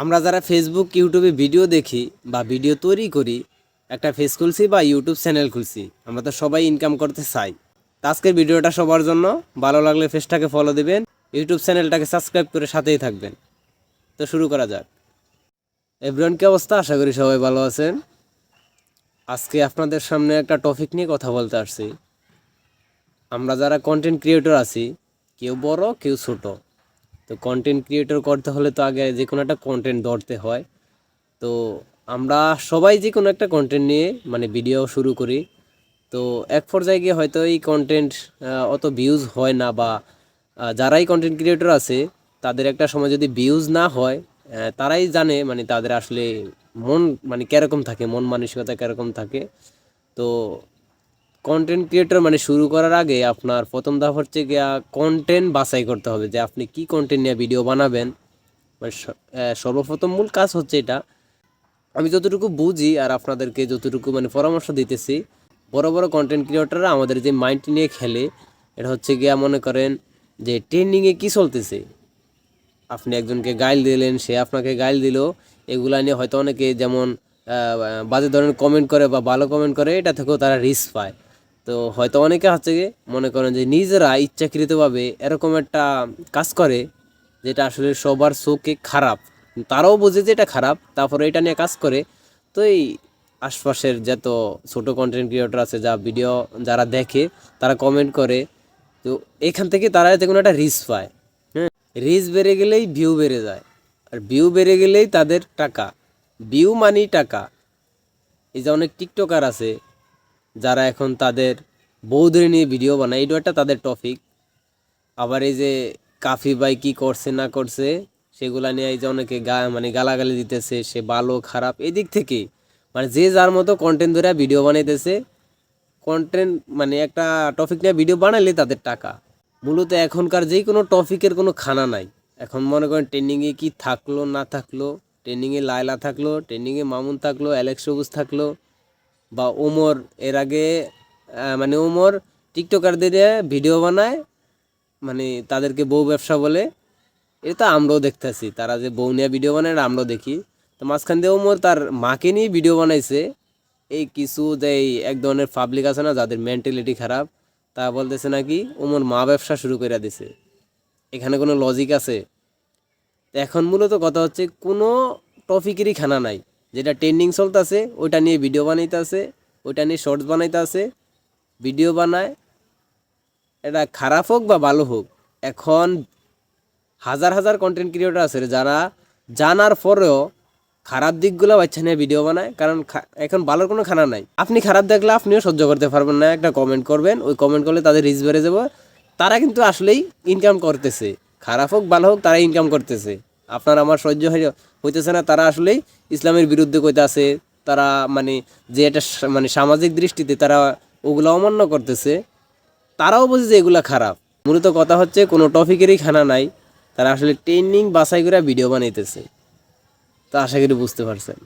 আমরা যারা ফেসবুক ইউটিউবে ভিডিও দেখি বা ভিডিও তৈরি করি, একটা ফেস খুলছি বা ইউটিউব চ্যানেল খুলছি, আমরা তো সবাই ইনকাম করতে চাই। তো আজকের ভিডিওটা সবার জন্য। ভালো লাগলে ফেসটাকে ফলো দিবেন, ইউটিউব চ্যানেলটাকে সাবস্ক্রাইব করে সাথেই থাকবেন। তো শুরু করা যাক। এভরিওয়ান, কি অবস্থা? আশা করি সবাই ভালো আছেন। আজকে আপনাদের সামনে একটা টপিক নিয়ে কথা বলতে আসছি। আমরা যারা কন্টেন্ট ক্রিয়েটর আছি, কেউ বড় কেউ ছোট, তো কন্টেন্ট ক্রিয়েটর করতে হলে তো আগে যে কোনো একটা কন্টেন্ট ধরতে হয়। তো আমরা সবাই যে কোনো একটা কন্টেন্ট নিয়ে ভিডিও শুরু করি। তো এক পর্যায়ে গিয়ে হয়তো এই কন্টেন্ট অত ভিউজ হয় না, বা যারাই কন্টেন্ট ক্রিয়েটর আছে তাদের একটা সময় যদি ভিউজ না হয়, তারাই জানে তাদের আসলে মন কীরকম থাকে, মন মানসিকতা কীরকম থাকে। তো কন্টেন্ট ক্রিয়েটর শুরু করার আগে আপনার প্রথম ধাপ হচ্ছে গিয়া কন্টেন্ট বাছাই করতে হবে, যে আপনি কি কন্টেন্ট নিয়ে ভিডিও বানাবেন। সর্বপ্রথম মূল কাজ হচ্ছে এটা। আমি যতটুকু বুঝি আর আপনাদেরকে যতটুকু পরামর্শ দিতেছি, বড় বড় কন্টেন্ট ক্রিয়েটররা আমাদের যে মাইন্ড নিয়ে খেলে, এটা হচ্ছে গিয়া মনে করেন যে ট্রেন্ডিংয়ে কি চলতেছে, আপনি একজনকে গাইল দিলেন, সে আপনাকে গাইল দিল, এগুলা নিয়ে হয়তো অনেকে যেমন বাজে ধরনের কমেন্ট করে বা ভালো কমেন্ট করে, এটা থেকেও তারা রিস্ক পায়। তো হয়তো অনেকে হচ্ছে গিয়ে মনে করেন যে নিজেরা ইচ্ছাকৃতভাবে এরকম একটা কাজ করে যেটা আসলে সবার চোখে খারাপ, তারাও বোঝে যে এটা খারাপ, তারপরে এটা নিয়ে কাজ করে। তো এই আশপাশের যত ছোট কন্টেন্ট ক্রিয়েটর আছে, যা ভিডিও যারা দেখে, তারা কমেন্ট করে, তো এখান থেকে তারা যে কোনো একটা রিস্ক পায়। হ্যাঁ, রিচ বেড়ে গেলেই ভিউ বেড়ে যায়, আর ভিউ বেড়ে গেলেই তাদের টাকা। ভিউ মানি টাকা। এই যে অনেক টিকটকার আছে যারা এখন তাদের বউদের নিয়ে ভিডিও বানায়, এটা একটা তাদের টপিক। আবার এই যে কাফি ভাই কি করছে না করছে সেগুলা নিয়ে এই যে অনেকে গালাগালি দিতেছে, সে ভালো খারাপ এই দিক থেকে যে যার মতো কন্টেন্ট ধরে ভিডিও বানাইতেছে। কন্টেন্ট একটা টপিক নিয়ে ভিডিও বানাইলে তাদের টাকা। মূলত এখনকার যে কোনো টপিকের কোনো খানা নাই। এখন মনে করেন ট্রেন্ডিংয়ে কি থাকলো না থাকলো, ট্রেন্ডিংয়ে লায়লা থাকলো, ট্রেন্ডিংয়ে মামুন থাকলো, অ্যালেক্স সবুজ থাকলো, বা ওমর এর আগে ওমর টিকটকারদের ভিডিও বানায়, তাদেরকে বউ ব্যবসা বলে। এটা আমরাও দেখতেছি, তারা যে বউ নিয়ে ভিডিও বানায় এটা আমরাও দেখি। তো মাঝখান দিয়ে ওমর তার মাকে নিয়ে ভিডিও বানাইছে। এই কিছু যে এক ধরনের পাবলিক আছে না, যাদের মেন্টালিটি খারাপ, তা বলতেছে নাকি ওমর মা ব্যবসা শুরু করে দিছে। এখানে কোনো লজিক আছে? এখন মূলত কথা হচ্ছে কোনো টপিকেরই খানা নাই। যেটা ট্রেন্ডিং চলতেছে ওইটা নিয়ে ভিডিও বানাইতে আছে, ওইটা নিয়ে শর্টস বানাইতে আছে, ভিডিও বানায়। এটা খারাপ হোক বা ভালো হোক, এখন হাজার হাজার কন্টেন্ট ক্রিয়েটর আছে যারা জানার পরেও খারাপ দিকগুলো বাচ্চা নিয়ে ভিডিও বানায়। কারণ এখন ভালোর কোনো খানা নাই। আপনি খারাপ দেখলে আপনিও সহ্য করতে পারবেন না, একটা কমেন্ট করবেন, ওই কমেন্ট করলে তাদের রিচ বেড়ে যাবে। তারা কিন্তু আসলেই ইনকাম করতেছে, খারাপ হোক ভালো হোক তারা ইনকাম করতেছে। আপনার আমার সহ্য হইতেছে না, তারা আসলেই ইসলামের বিরুদ্ধে কইতে আছে। তারা যে এটা সামাজিক দৃষ্টিতে তারা ওগুলো অমান্য করতেছে, তারাও বোঝে যে এগুলা খারাপ। মূলত কথা হচ্ছে কোনো টপিকেরই খানা নাই, তারা আসলে ট্রেন্ডিং বাছাই করে ভিডিও বানাইতেছে। তো আশা করি বুঝতে পারছেন।